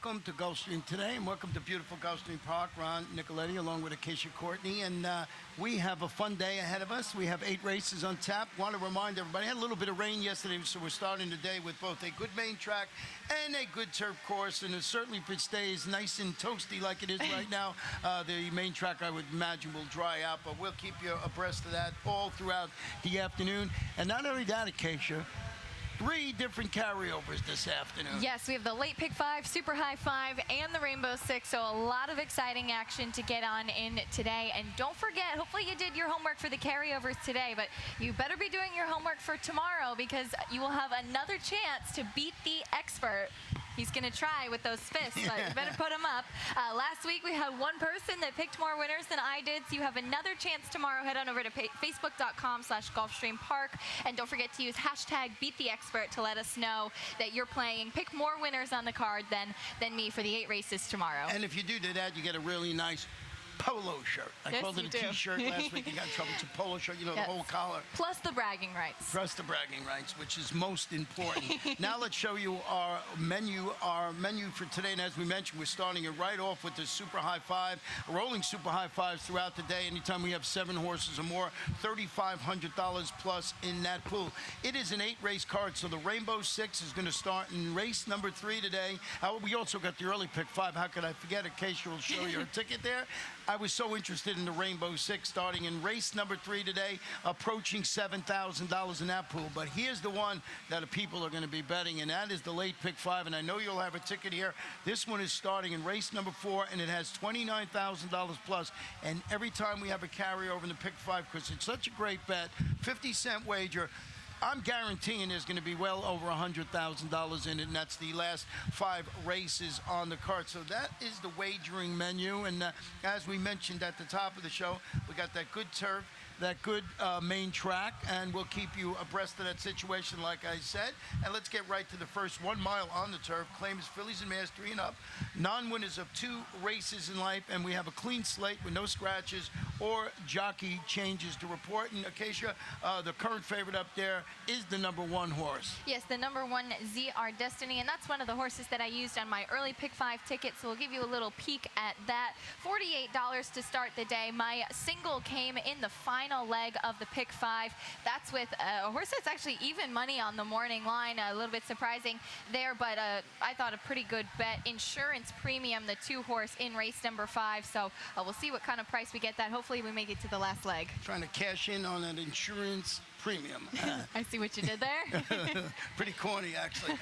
welcome to Gulfstream today, and welcome to beautiful Gulfstream Park. Ron Nicoletti, along with Acacia Courtney, and we have a fun day ahead of us. We have 8 races on tap. Want to remind everybody, had a little bit of rain yesterday, so we're starting the day with both a good main track and a good turf course, and certainly if it stays nice and toasty like it is right now, the main track, I would imagine, will dry out, but we'll keep you abreast of that all throughout the afternoon. And not only that, Acacia, 3 different carryovers this afternoon. Yes, we have the late pick 5, super high 5, and the rainbow 6, so a lot of exciting action to get on in today. And don't forget, hopefully you did your homework for the carryovers today, but you better be doing your homework for tomorrow, because you will have another chance to beat the expert. He's going to try with those fists, but you better put them up. Last week, we had one person that picked more winners than I did, so you have another chance tomorrow. Head on over to facebook.com/GulfstreamPark, and don't forget to use hashtag #BeatTheExpert to let us know that you're playing. Pick more winners on the card than me for the 8 races tomorrow. And if you do that, you get a really nice polo shirt. I called it a T-shirt last week. You got in trouble. It's a polo shirt, the whole collar. Plus the bragging rights. Plus the bragging rights, which is most important. Now let's show you our menu for today. And as we mentioned, we're starting it right off with the super high 5, rolling super high 5s throughout the day. Anytime we have 7 horses or more, $3,500 plus in that pool. It is an 8-race card, so the Rainbow 6 is going to start in race number 3 today. We also got the early pick 5. How could I forget? Acacia will show you a ticket there. I was so interested in the Rainbow 6 starting in race number 3 today, approaching $7,000 in that pool. But here's the one that the people are going to be betting, and that is the late pick 5. And I know you'll have a ticket here. This one is starting in race number 4, and it has $29,000 plus. And every time we have a carryover in the pick 5, because it's such a great bet, 50-cent wager, I'm guaranteeing there's going to be well over $100,000 in it, and that's the last 5 races on the card. So that is the wagering menu, and as we mentioned at the top of the show, we got that good turf, that good main track, and we'll keep you abreast of that situation, like I said. And let's get right to the first 1 mile on the turf. Claim is fillies and mares 3 and up. Non-winners of 2 races in life, and we have a clean slate with no scratches or jockey changes to report. And Acacia, the current favorite up there is the number 1 horse. Yes, the number 1, ZR Destiny, and that's one of the horses that I used on my early pick 5 ticket, so we'll give you a little peek at that. $48 to start the day. My single came in the final leg of the pick 5. That's with a horse that's actually even money on the morning line. A little bit surprising there, but I thought a pretty good bet. Insurance Premium, the 2 horse in race number 5. So we'll see what kind of price we get that. Hopefully we make it to the last leg. Trying to cash in on that Insurance Premium. I see what you did there. Pretty corny, actually.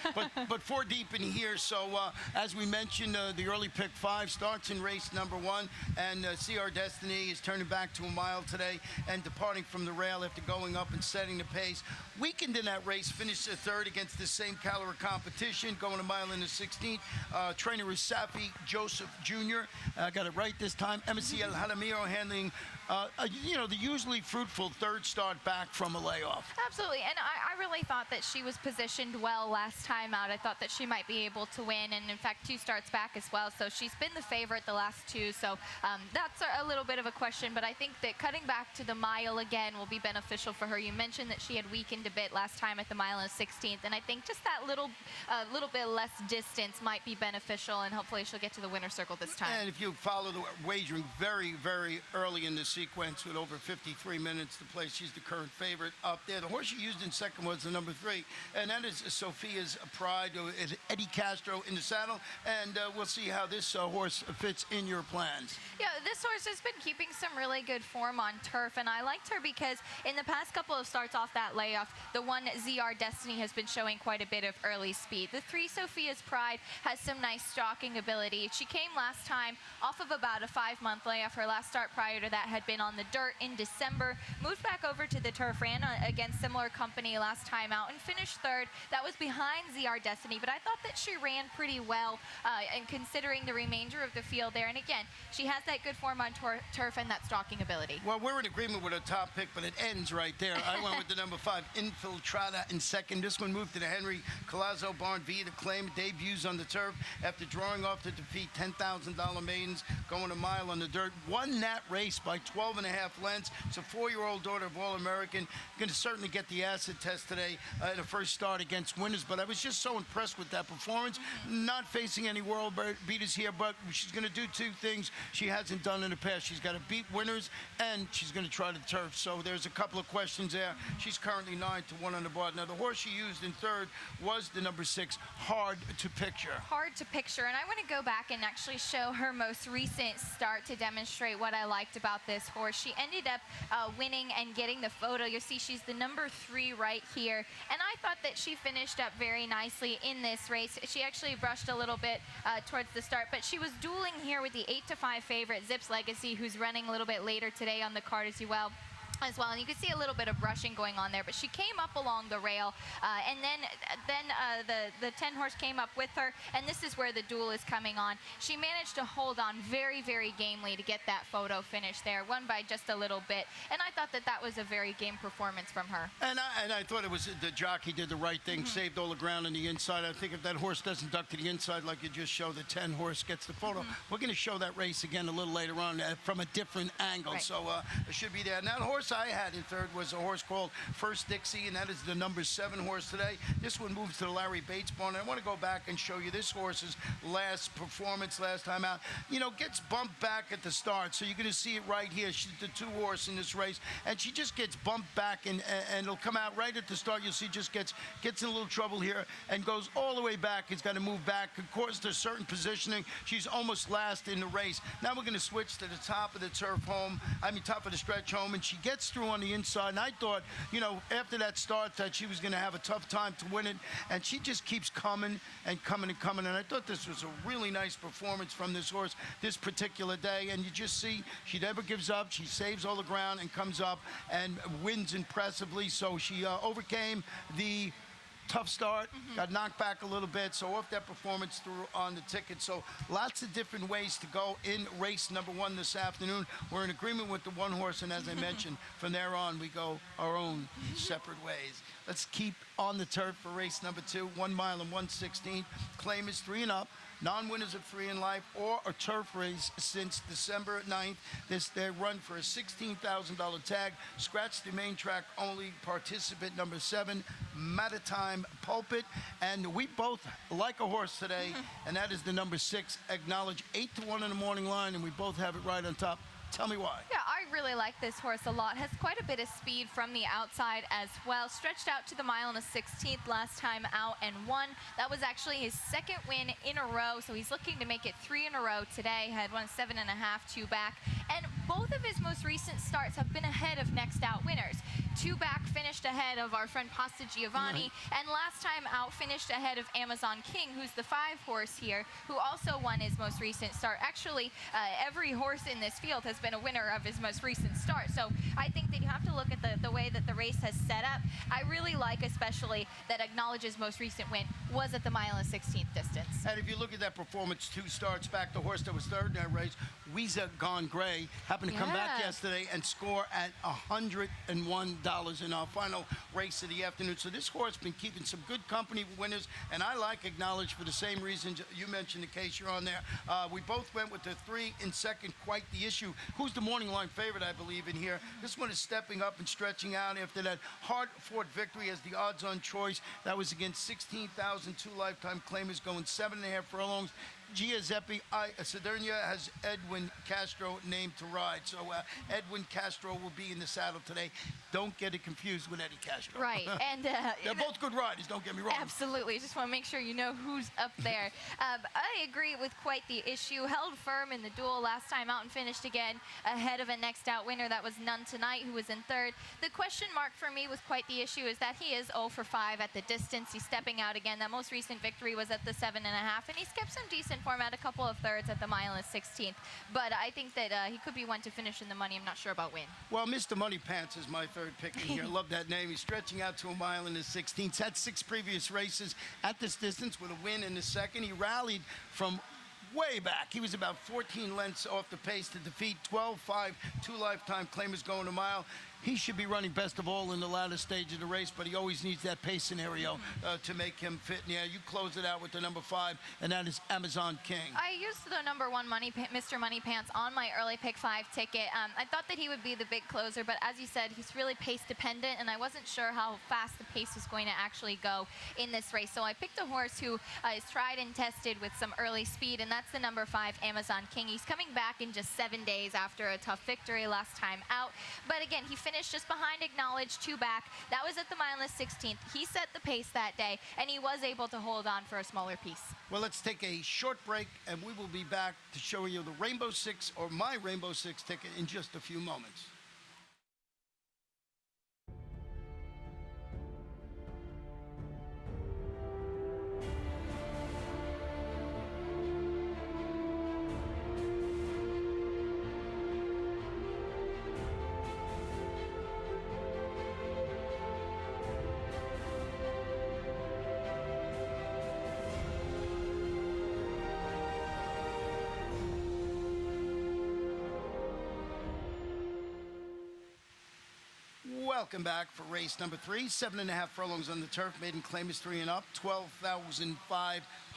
But 4 deep in here. So as we mentioned, the early pick 5 starts in race number 1, and CR Destiny is turning back to a mile today and departing from the rail after going up and setting the pace. Weakened in that race, finished 3rd against the same caliber competition, going a mile in the 16th. Trainer is Safi Joseph Jr. Got it right this time. MCL Jaramillo handling the usually fruitful 3rd start back from a layoff. Absolutely, and I really thought that she was positioned well last time out. I thought that she might be able to win, and in fact 2 starts back as well, so she's been the favorite the last 2, so that's a little bit of a question, but I think that cutting back to the mile again will be beneficial for her. You mentioned that she had weakened a bit last time at the mile and 16th, and I think just that little bit less distance might be beneficial, and hopefully she'll get to the winner's circle this time. And if you follow the wagering very, very early in the sequence with over 53 minutes to play, she's the current favorite up there. The horse she used in second was the number 3, and that is Sophia's Pride, Eddie Castro in the saddle, and we'll see how this horse fits in your plans. Yeah, this horse has been keeping some really good form on turf, and I liked her because in the past couple of starts off that layoff, the 1 ZR Destiny has been showing quite a bit of early speed. The 3 Sophia's Pride has some nice stalking ability. She came last time off of about a 5-month layoff. Her last start prior to that had been on the dirt in December, moved back over to the turf, ran against similar company last time out and finished 3rd. That was behind ZR Destiny, but I thought that she ran pretty well and considering the remainder of the field there. And again, she has that good form on turf and that stalking ability. Well, we're in agreement with a top pick, but it ends right there. I went with the number 5, Infiltrata, in second. This one moved to the Henry Collazo barn via the claim. Debuts on the turf after drawing off to defeat $10,000 maidens, going a mile on the dirt. Won that race by 12.5 lengths. It's a 4-year-old daughter of All-American. going to certainly get the acid test today in the first start against winners. But I was just so impressed with that performance. Not facing any world beaters here, but she's going to do two things she hasn't done in the past. She's got to beat winners, and she's going to try the turf. So there's a couple of questions there. She's currently 9-1 on the board. Now, the horse she used in third was the number 6, Hard to Picture. Hard to picture, and I want to go back and actually show her most recent start to demonstrate what I liked about this horse. She ended up winning and getting the photo. You'll see she's the number 3 right here, and I thought that she finished up very nicely in this race. She actually brushed a little bit towards the start, but she was dueling here with the 8-5 favorite Zips Legacy, who's running a little bit later today on the card as well. And you can see a little bit of brushing going on there, but she came up along the rail, and then the 10 horse came up with her, and this is where the duel is coming on. She managed to hold on very, very gamely to get that photo finish there, won by just a little bit, and I thought that was a very game performance from her. And I thought it was the jockey did the right thing, saved all the ground on the inside. I think if that horse doesn't duck to the inside like you just showed, the 10 horse gets the photo. We're going to show that race again a little later on from a different angle, right. So it should be there. Now, the horse I had in third was a horse called First Dixie, and that is the number 7 horse today. This one moves to the Larry Bates barn. I want to go back and show you this horse's last performance last time out. You know, gets bumped back at the start, so you're going to see it right here. She's the 2 horse in this race, and she just gets bumped back, and it'll come out right at the start. You'll see just gets in a little trouble here and goes all the way back. It's got to move back. Of course, there's certain positioning. She's almost last in the race. Now we're going to switch to the top of the top of the stretch home, and she gets through on the inside, and I thought, you know, after that start that she was going to have a tough time to win it, and she just keeps coming and coming and coming, and I thought this was a really nice performance from this horse this particular day, and you just see she never gives up. She saves all the ground and comes up and wins impressively, so she overcame the tough start, got knocked back a little bit, so off that performance threw on the ticket. So lots of different ways to go in race number 1 this afternoon. We're in agreement with the 1 horse, and as I mentioned, from there on we go our own separate ways. Let's keep on the turf for race number 2, 1 mile and 1/16. Claim is 3 and up. Non-winners of 3 in life or a turf race since December 9th. They run for a $16,000 tag. Scratch the main track only. Participant number 7, Maritime Pulpit. And we both like a horse today, and that is the number 6, Acknowledge. 8-1 in the morning line, and we both have it right on top. Tell me why. Yeah, I really like this horse a lot. Has quite a bit of speed from the outside as well. Stretched out to the mile and a 16th last time out and won. That was actually his 2nd win in a row, so he's looking to make it 3 in a row today. Had won 7.5, 2 back. And both of his most recent starts have been ahead of next out winners. 2 back finished ahead of our friend Pasta Giovanni, and last time out finished ahead of Amazon King, who's the 5 horse here, who also won his most recent start. Actually, every horse in this field has been a winner of his most recent start. So I think that you have to look at the way that the race has set up. I really like especially that Acknowledge's most recent win was at the mile and 16th distance. And if you look at that performance 2 starts back, the horse that was third in that race, Weezer Gone Gray, happened to come back yesterday and score at $101 in our final race of the afternoon. So this horse been keeping some good company with winners, and I like Acknowledge for the same reasons you mentioned in case you're on there. We both went with the 3 in second, Quite the Issue, who's the morning line favorite, I believe, in here. This one is stepping up and stretching out after that hard-fought victory as the odds-on choice. That was against 16,000, 2 lifetime claimers going 7.5 furlongs. Giuseppe Sadernia has Edwin Castro named to ride. So Edwin Castro will be in the saddle today. Don't get it confused with Eddie Castro. Right. And they're both good riders, don't get me wrong. Absolutely. Just want to make sure you know who's up there. I agree with Quite the Issue. Held firm in the duel last time out and finished again ahead of a next out winner. That was None Tonight, who was in third. The question mark for me with Quite the Issue is that he is 0 for 5 at the distance. He's stepping out again. That most recent victory was at the 7.5, and he's kept some decent form at a couple of thirds at the mile and 16th. But I think that he could be one to finish in the money. I'm not sure about win. Well, Mr. Money Pants is my third pick in here. Love that name. He's stretching out to a mile in the 16th. Had 6 previous races at this distance with a win in the second. He rallied from way back. He was about 14 lengths off the pace to defeat 12-5, 2 lifetime claimers going a mile. he should be running best of all in the latter stage of the race, but he always needs that pace scenario to make him fit. And yeah, you close it out with the number 5, and that is Amazon King. I used the number 1 Mr. Money Pants on my early pick 5 ticket. I thought that he would be the big closer, but as you said, he's really pace dependent, and I wasn't sure how fast the pace was going to actually go in this race. So I picked a horse who is tried and tested with some early speed, and that's the number 5, Amazon King. He's coming back in just 7 days after a tough victory last time out. But again, he finished just behind Acknowledged, 2 back. That was at the mile and the 16th. He set the pace that day, and he was able to hold on for a smaller piece. Well, let's take a short break, and we will be back to show you the Rainbow 6, or my Rainbow 6 ticket, in just a few moments. Welcome back for race number 3. 7.5 furlongs on the turf. Maiden claim is 3 and up. $12,500.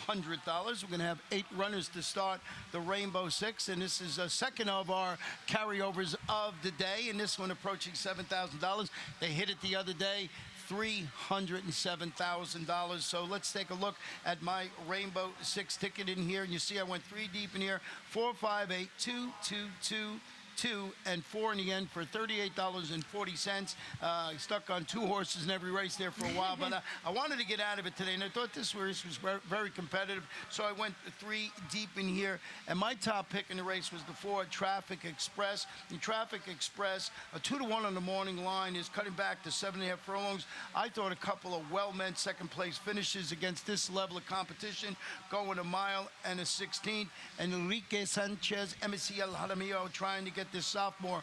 We're going to have 8 runners to start the Rainbow 6, and this is a second of our carryovers of the day, and this one approaching $7,000. They hit it the other day. $307,000. So let's take a look at my Rainbow 6 ticket in here. And you see I went 3 deep in here. 4, 5, 8, 2, 2, 2, 2 and 4 in the end for $38.40. Stuck on 2 horses in every race there for a while, but I wanted to get out of it today, and I thought this race was very competitive, so I went 3 deep in here, and my top pick in the race was the 4, Traffic Express. And Traffic Express, a 2-to-1 on the morning line, is cutting back to 7.5 furlongs. I thought a couple of well-meant second-place finishes against this level of competition, going a mile and a 16th. Enrique Sanchez, MCL Jaramillo, trying to get this sophomore.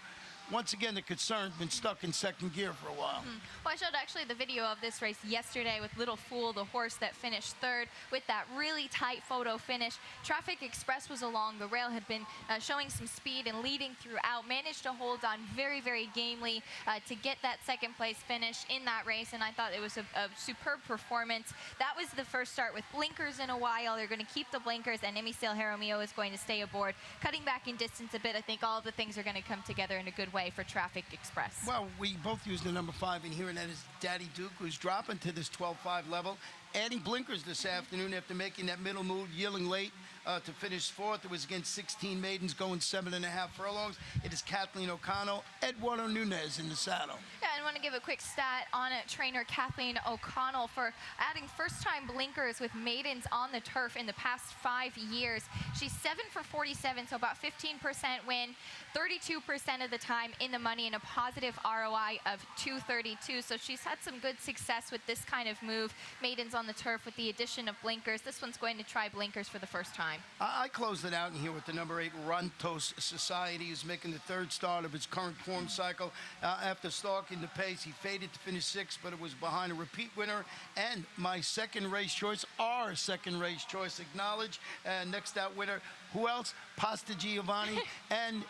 Once again, the concern's been stuck in second gear for a while. Well, I showed actually the video of this race yesterday with Little Fool, the horse that finished 3rd with that really tight photo finish. Traffic Express was along the rail, had been showing some speed and leading throughout, managed to hold on very, very gamely to get that second place finish in that race, and I thought it was a superb performance. That was the first start with blinkers in a while. They're going to keep the blinkers, and Emicel Jaramillo is going to stay aboard. Cutting back in distance a bit, I think all of the things are going to come together in a good way for Traffic Express. Well, we both used the number 5 in here, and that is Daddy Duke, who's dropping to this 12-5 level, adding blinkers this afternoon after making that middle move, yielding late to finish 4th. It was against 16 maidens going 7.5 furlongs. It is Kathleen O'Connell, Eduardo Nunez in the saddle. Yeah, I want to give a quick stat on trainer Kathleen O'Connell for adding first-time blinkers with maidens on the turf in the past 5 years. She's 7 for 47, so about 15% win, 32% of the time in the money, and a positive ROI of 232. So she's had some good success with this kind of move. Maidens on the turf with the addition of blinkers. This one's going to try blinkers for the first time. I closed it out in here with the number 8, Rantos Society, who's making the 3rd start of his current form cycle. After stalking the pace, he faded to finish 6th, but it was behind a repeat winner. And my second race choice, our second race choice, Acknowledged. And next out winner, who else? Pasta Giovanni. And,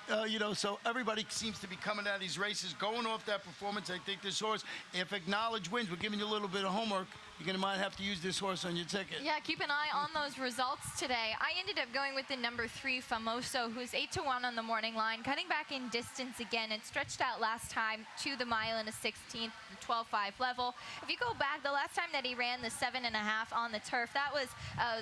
so everybody seems to be coming out of these races, going off that performance. I think this horse, if Acknowledged wins, we're giving you a little bit of homework. You're going to might have to use this horse on your ticket. Yeah, keep an eye on those results today. I ended up going with the number 3, Famoso, who's 8-to-1 on the morning line, cutting back in distance again. It stretched out last time to the mile and a 16th, 12-5 level. If you go back, the last time that he ran the 7.5 on the turf, that was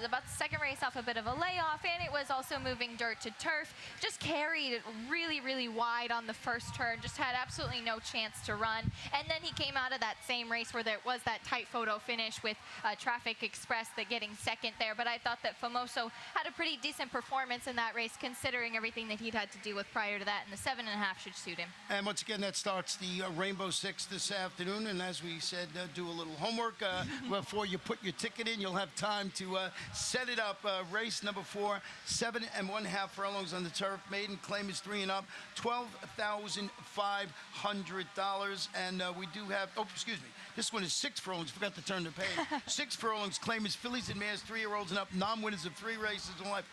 about the second race off a bit of a layoff, and it was also moving dirt to turf. Just carried it really, really wide on the first turn, just had absolutely no chance to run. And then he came out of that same race where there was that tight photo finish with Traffic Express getting second there. But I thought that Famoso had a pretty decent performance in that race, considering everything that he'd had to deal with prior to that, and the 7.5 should suit him. And once again, that starts the Rainbow 6 this afternoon. And as we said, do a little homework before you put your ticket in. You'll have time to set it up. Race number 4, 7.5 furlongs on the turf. Maiden claim is 3 and up, $12,500. And we do have, this one is 6 furlongs. Forgot to turn the page. 6 furlongs. Claim is fillies and mares, 3-year-olds and up. Non-winners of 3 races in life.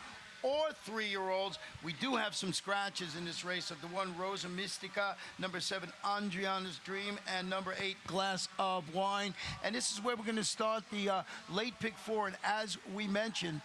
or 3-year-olds. We do have some scratches in this race of the 1 Rosa Mystica, number 7 Andriana's Dream, and number 8 Glass of Wine. And this is where we're going to start the late pick 4. And as we mentioned,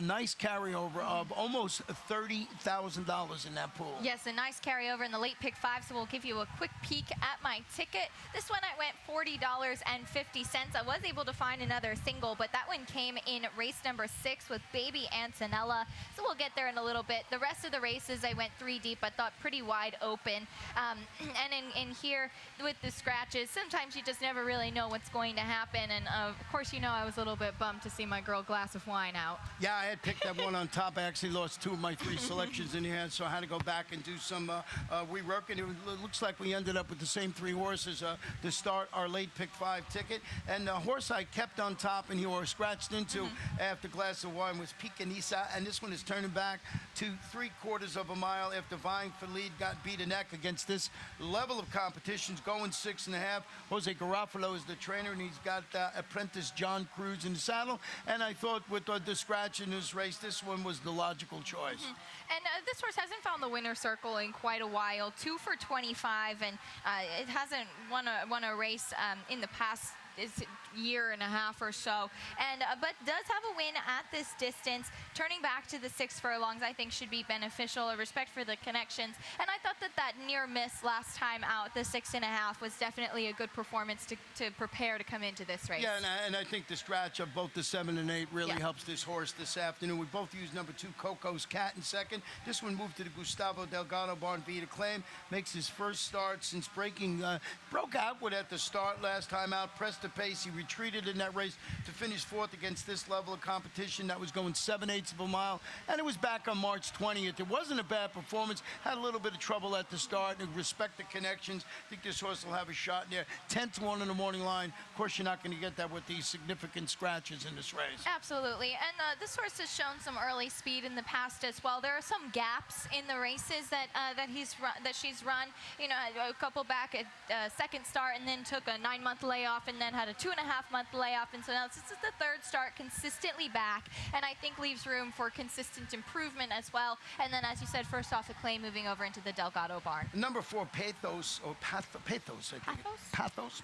nice carryover of almost $30,000 in that pool. Yes, a nice carryover in the late pick 5, so we'll give you a quick peek at my ticket. This one I went $40.50. I was able to find another single, but that one came in race number 6 with Baby Antonella, so we'll get there in a little bit. The rest of the races I went 3 deep. I thought pretty wide open. And in here with the scratches, sometimes you just never really know what's going to happen. And of course, you know, I was a little bit bummed to see my girl Glass of Wine out. Yeah, I had picked that one on top. I actually lost 2 of my 3 selections in here, so I had to go back and do some reworking. It looks like we ended up with the same 3 horses to start our late pick 5 ticket. And the horse I kept on top and you were scratched into after Glass of Wine was Picanisa, and this one is turning back to 3/4 of a mile after vying for lead, got beat a neck against this level of competitions, going 6.5. Jose Garofalo is the trainer, and he's got apprentice John Cruz in the saddle. And I thought with the scratch in this race, this one was the logical choice. And this horse hasn't found the winner's circle in quite a while, 2 for 25, and it hasn't won a race in the past year and a half or so, and but does have a win at this distance. Turning back to the 6 furlongs, I think, should be beneficial. A respect for the connections, and I thought that near miss last time out, the 6.5, was definitely a good performance to prepare to come into this race. Yeah, and I think the scratch of both the 7 and 8 really helps this horse this afternoon. We both used number 2 Coco's Cat in second. This one moved to the Gustavo Delgado barn via claim. Makes his first start since broke outward at the start last time out. Pressed the pace. He retreated in that race to finish 4th against this level of competition that was going 7/8 of a mile, and it was back on March 20th. It wasn't a bad performance. Had a little bit of trouble at the start, and respect the connections. I think this horse will have a shot in there. 10-1 in the morning line. Of course, you're not going to get that with these significant scratches in this race. Absolutely, and this horse has shown some early speed in the past as well. There are some gaps in the races that she's run. You know, a couple back at second start, and then took a 9-month layoff, and then had a 2.5-month layoff, and so now this is the 3rd start consistently back, and I think leaves room for consistent improvement as well. And then, as you said, first off the clay, moving over into the Delgado barn. Number 4 Pathos, or Pathos, I think. Pathos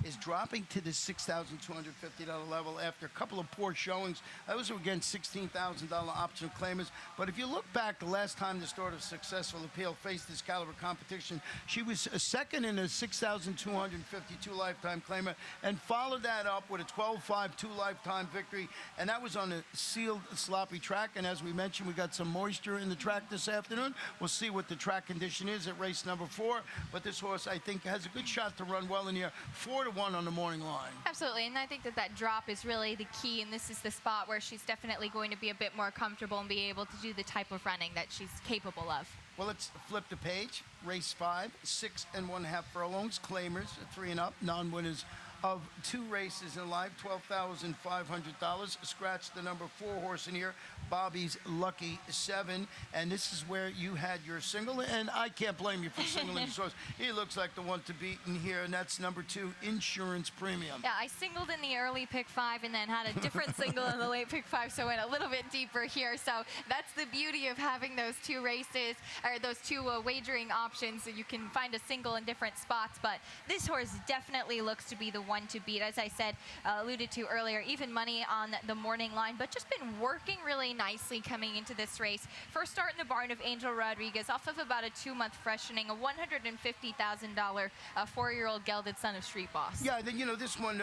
is dropping to the $6,250 level after a couple of poor showings. Those were against $16,000 optional claimers. But if you look back, the last time the start of Successful Appeal faced this caliber competition, she was second in a 6,252 lifetime claimer, and followed that up with a 12-5 lifetime victory, and that was on a sealed, sloppy track. And as we mentioned, we got some moisture in the track this afternoon. We'll see what the track condition is at race number 4, but this horse, I think, has a good shot to run well in here. 4-1 on the morning line. Absolutely, and I think that drop is really the key, and this is the spot where she's definitely going to be a bit more comfortable and be able to do the type of running that she's capable of. Well, let's flip the page. Race 5, 6.5 furlongs, claimers, 3 and up, non-winners of 2 races in life, $12,500. Scratch the number 4 horse in here, Bobby's Lucky 7, and this is where you had your single, and I can't blame you for singling this horse. He looks like the one to beat in here, and that's number 2, Insurance Premium. Yeah, I singled in the early pick 5 and then had a different single in the late pick 5, so went a little bit deeper here. So that's the beauty of having those 2 races, or those 2 wagering options, so you can find a single in different spots. But this horse definitely looks to be the one to beat. As I said, alluded to earlier, even money on the morning line, but just been working really nicely coming into this race. First start in the barn of Angel Rodriguez, off of about a 2-month freshening, a $150,000 4-year-old gelded son of Street Boss. Yeah, then, this one,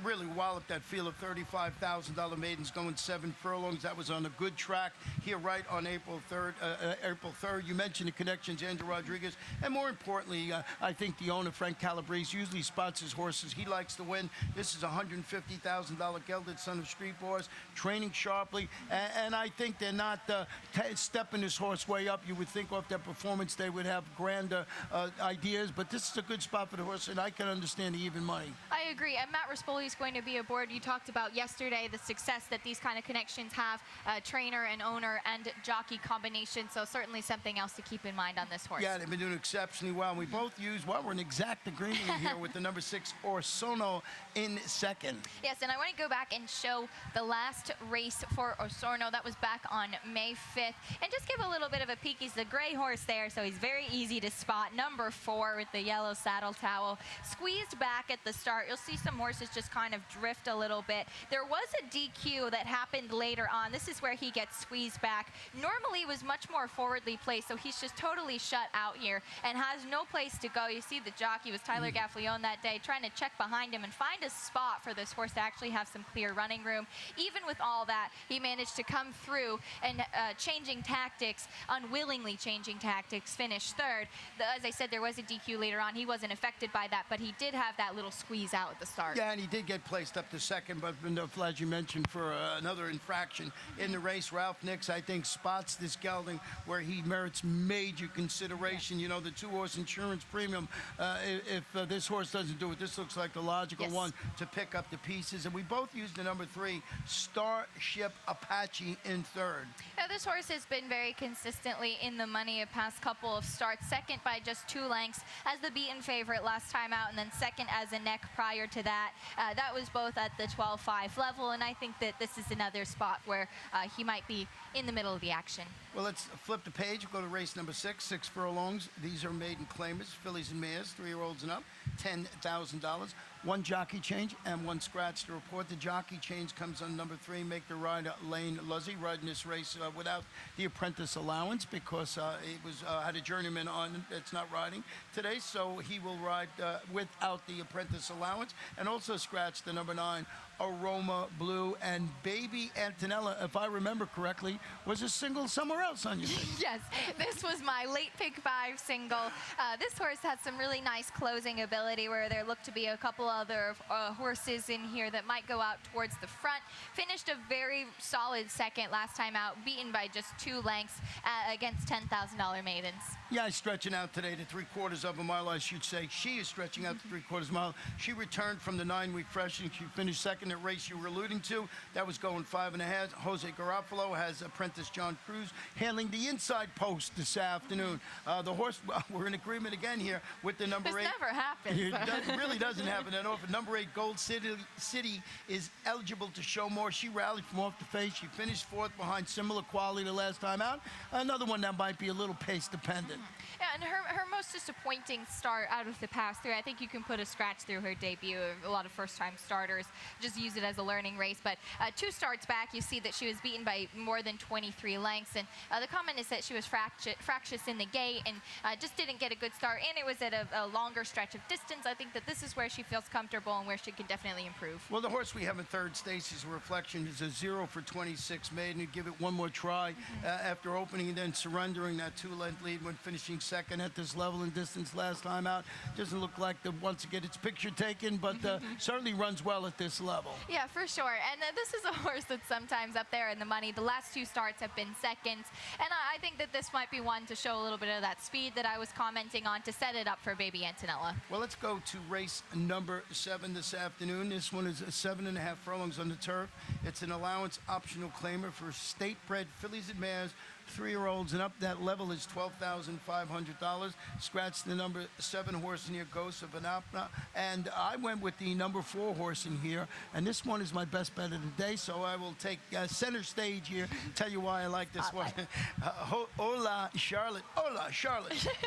really walloped that field of $35,000 maidens going 7 furlongs. That was on a good track here right on April 3rd. You mentioned the connections, Angel Rodriguez, and more importantly, I think the owner, Frank Calabrese, usually spots his horses. He likes to win. This is a $150,000 gelded son of Street Boss, training sharply, and I think they're not stepping this horse way up. You would think off their performance they would have grander ideas, but this is a good spot for the horse, and I can understand the even money. I agree, and Matt Rispoli is going to be aboard. You talked about yesterday the success that these kind of connections have, trainer and owner and jockey combination, so certainly something else to keep in mind on this horse. Yeah, they've been doing exceptionally well. And we both use, we're in exact agreement here with the number 6 or Osorno in second. Yes, and I want to go back and show the last race for Osorno. That was back on May 5th. And just give a little bit of a peek. He's the gray horse there, so he's very easy to spot. Number 4 with the yellow saddle towel. Squeezed back at the start. You'll see some horses just kind of drift a little bit. There was a DQ that happened later on. This is where he gets squeezed back. Normally was much more forwardly placed, so he's just totally shut out here and has no place to go. You see the jockey was Tyler Gaffleone that day, trying to check behind him and find a spot for this horse to actually have some clear running room. Even with all that, he managed to come through and changing tactics, unwillingly changing tactics, finish third. As I said, there was a DQ later on. He wasn't affected by that, but he did have that little squeeze out at the start. Yeah, and he did get placed up to second, but as you mentioned, for another infraction in the race. Ralph Nix, I think, spots this gelding where he merits major consideration. You know, the 2-horse insurance premium, if this horse doesn't do it, this looks like the logical one to pick up the pieces. And we both used the number 3, Starship Apache, in third. Yeah, this horse has been very consistently in the money a past couple of starts. Second by just 2 lengths as the beaten favorite last time out, and then second as a neck prior to that. That was both at the 12-5 level, and I think that this is another spot where he might be in the middle of the action. Well, let's flip the page. Go to race number 6, 6 furlongs. These are maiden claimers, fillies and mares, 3-year-olds and up, $10,000. 1 jockey change and 1 scratch to report. The jockey change comes on number 3, make the rider Lane Luzzy, riding this race without the apprentice allowance because he had a journeyman on that's not riding today, so he will ride without the apprentice allowance. And also scratch the number 9, Aroma Blue, and Baby Antonella, if I remember correctly, was a single somewhere else on your team. Yes, this was my late pick 5 single. This horse has some really nice closing ability where there look to be a couple other horses in here that might go out towards the front. Finished a very solid second last time out, beaten by just 2 lengths against $10,000 maidens. Yeah, he's stretching out today to 3/4 of a mile, I should say. She is stretching out to 3/4 mile. She returned from the 9-week freshening. She finished second at race you were alluding to. That was going 5.5. Jose Garofalo has apprentice John Cruz handling the inside post this afternoon. The horse, we're in agreement again here with the number 8. This never happens. It really doesn't happen that often. Number 8, Gold City is eligible to show more. She rallied from off the face. She finished 4th behind similar quality the last time out. Another one that might be a little pace dependent. Yeah, and her most disappointing start out of the past 3, I think you can put a scratch through her debut. A lot of first-time starters just use it as a learning race. But 2 starts back, you see that she was beaten by more than 23 lengths. And the comment is that she was fractious in the gate and just didn't get a good start. And it was at a longer stretch of distance. I think that this is where she feels comfortable and where she can definitely improve. Well, the horse we have in third, Stacy's Reflection, is a 0 for 26 maiden. You give it one more try after opening and then surrendering that 2-length lead when finishing second at this level and distance last time out. Doesn't look like it wants to get its picture taken, but certainly runs well at this level. Yeah, for sure. And this is a horse that's sometimes up there in the money. The last 2 starts have been seconds. And I think that this might be one to show a little bit of that speed that I was commenting on to set it up for Baby Antonella. Well, let's go to race number 7 this afternoon. This one is 7.5 furlongs on the turf. It's an allowance optional claimer for state-bred fillies and mares, 3-year-olds and up. That level is $12,500. Scratch the number 7 horse in here, Ghost of Anapna. And I went with the number 4 horse in here. And this one is my best bet of the day, so I will take center stage here. Tell you why I like this one. Hola Charlotte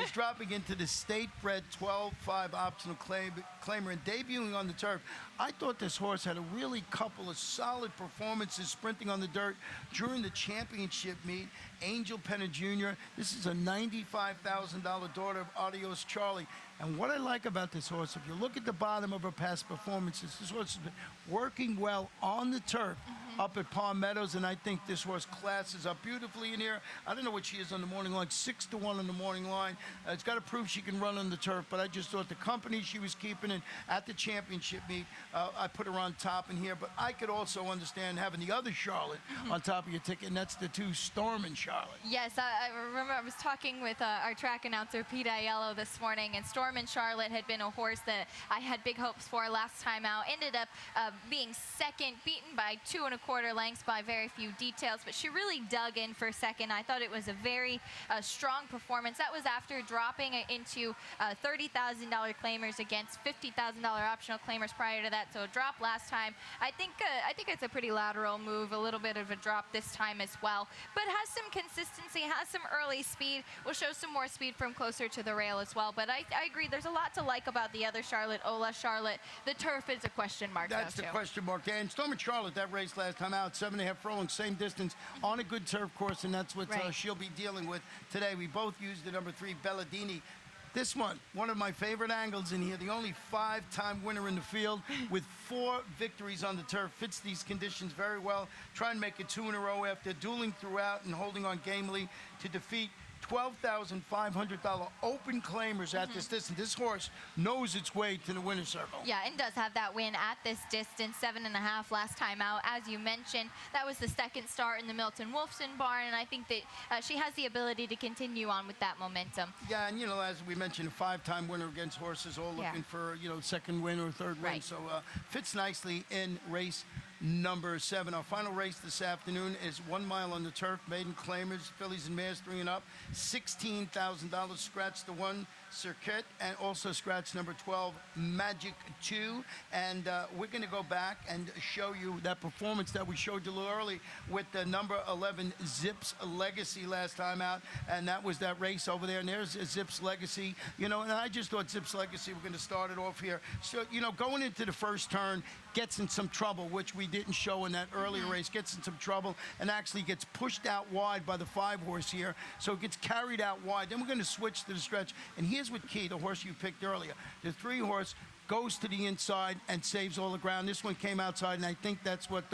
is dropping into the state-bred 12-5 optional claimer and debuting on the turf. I thought this horse had a really couple of solid performances sprinting on the dirt during the championship meet. Angel Penna Jr. This is a $95,000 daughter of Adios Charlie. And what I like about this horse, if you look at the bottom of her past performances, this horse has been working well on the turf up at Palm Meadows, and I think this horse classes up beautifully in here. I don't know what she is on the morning line, 6-1 on the morning line. It's got to prove she can run on the turf, but I just thought the company she was keeping in at the championship meet, I put her on top in here. But I could also understand having the other Charlotte on top of your ticket, and that's the 2 Storm and Charlotte. Yes, I remember I was talking with our track announcer, Pete Aiello, this morning, and Storm and Charlotte had been a horse that I had big hopes for last time out. Ended up being second, beaten by 2 1/4 2 1/4 lengths by very few details, but she really dug in for second. I thought it was a very strong performance. That was after dropping into $30,000 claimers against $50,000 optional claimers prior to that. So a drop last time. I think it's a pretty lateral move, a little bit of a drop this time as well, but has some consistency, has some early speed. We'll show some more speed from closer to the rail as well. But I agree, there's a lot to like about the other Charlotte, Ola Charlotte. The turf is a question mark. That's the question mark. And Storm and Charlotte, that race last time out, 7.5 furlongs, same distance on a good turf course, and that's what she'll be dealing with today. We both used the number 3 Belladini. This one of my favorite angles in here, the only 5-time winner in the field with 4 victories on the turf. Fits these conditions very well. Try and make it 2 in a row after dueling throughout and holding on gamely to defeat $12,500 open claimers at this distance. This horse knows its way to the winner's circle. Yeah, and does have that win at this distance, 7.5 last time out. As you mentioned, that was the second start in the Milton Wolfson barn, and I think that she has the ability to continue on with that momentum. Yeah, and as we mentioned, a 5-time winner against horses, all looking for second win or third win. So fits nicely in race number 7. Our final race this afternoon is 1 mile on the turf, maiden claimers, fillies and mares 3 and up, $16,000. Scratch the 1 Circuit, and also scratch number 12 Magic 2. And we're going to go back and show you that performance that we showed you a little early with the number 11 Zips Legacy last time out, and that was that race over there. And there's Zips Legacy, and I just thought Zips Legacy, we're going to start it off here. So going into the first turn, gets in some trouble, which we didn't show in that earlier race, gets in some trouble and actually gets pushed out wide by the 5-horse here. So it gets carried out wide. Then we're going to switch to the stretch. And here's what key, the horse you picked earlier. The 3-horse goes to the inside and saves all the ground. This one came outside, and I think that's what,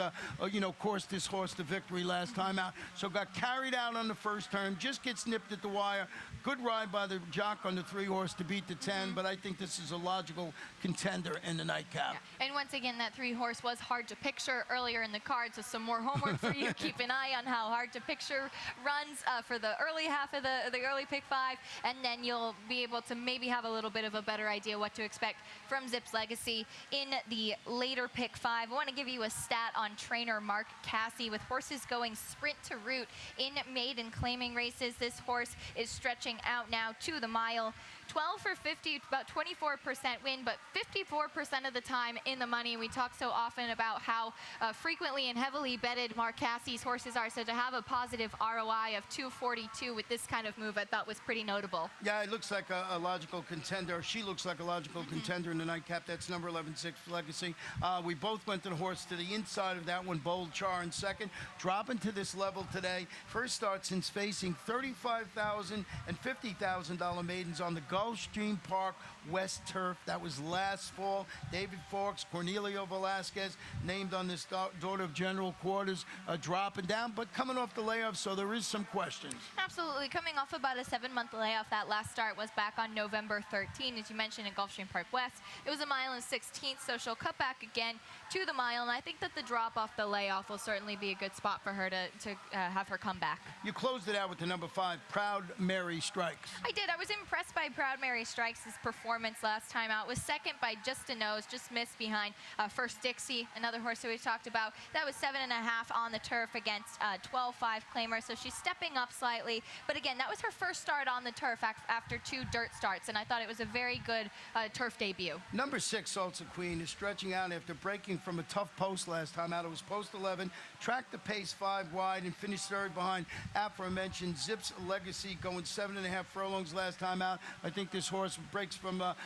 course this horse to victory last time out. So got carried out on the first turn, just gets nipped at the wire. Good ride by the jock on the 3-horse to beat the 10, but I think this is a logical contender in the nightcap. Yeah. And once again, that 3-horse was hard to picture earlier in the card, so some more homework for you. Keep an eye on how hard to picture runs for the early half of the early pick 5, and then you'll be able to maybe have a little bit of a better idea what to expect from Zips Legacy in the later pick 5. I want to give you a stat on trainer Mark Cassie. With horses going sprint to route in maiden claiming races, this horse is stretching out now to the mile. 12 for 50, about 24% win, but 54% of the time in the money. We talk so often about how frequently and heavily betted Mark Cassie's horses are, so to have a positive ROI of 242 with this kind of move, I thought was pretty notable. Yeah, it looks like a logical contender. She looks like a logical contender in the nightcap. That's number 11, Zips Legacy. We both went to the horse to the inside of that one, Bold Char in second. Dropping to this level today. First start since facing $35,000 and $50,000 maidens on the Gulfstream Park West Turf. That was last fall. David Forks, Cornelio Velasquez, named on this daughter of General Quarters, dropping down, but coming off the layoff, so there is some questions. Absolutely. Coming off about a 7-month layoff, that last start was back on November 13, as you mentioned, in Gulfstream Park West. It was a 1 1/16 miles, so she'll cut back again to the mile, and I think that the drop off the layoff will certainly be a good spot for her to have her come back. You closed it out with the number 5, Proud Mary Strikes. I did. I was impressed by Proud Mary Strikes' performance last time out. Was second by just a nose, just missed behind First Dixie, another horse that we talked about. That was 7.5 on the turf against 12-5 claimer, so she's stepping up slightly. But again, that was her first start on the turf after 2 dirt starts, and I thought it was a very good turf debut. Number 6, Salsa Queen, is stretching out after breaking from a tough post last time out. It was post 11, tracked the pace 5 wide, and finished third behind aforementioned Zips Legacy, going 7.5 furlongs last time out. I think this horse breaks from a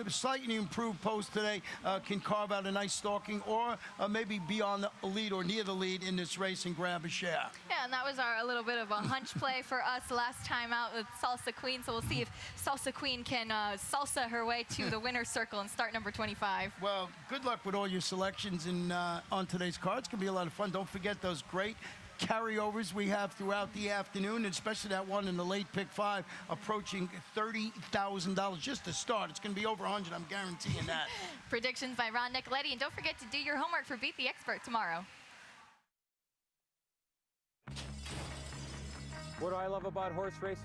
slightly improved post today, can carve out a nice stalking, or maybe be on the lead or near the lead in this race and grab a share. Yeah, and that was a little bit of a hunch play for us last time out with Salsa Queen, so we'll see if Salsa Queen can salsa her way to the winner's circle and start number 25. Well, good luck with all your selections on today's cards. It's going to be a lot of fun. Don't forget those great carryovers we have throughout the afternoon, and especially that one in the late pick 5 approaching $30,000 just to start. It's going to be over 100, I'm guaranteeing that. Predictions by Ron Nicoletti, and don't forget to do your homework for Beat the Expert tomorrow. What do I love about horse racing?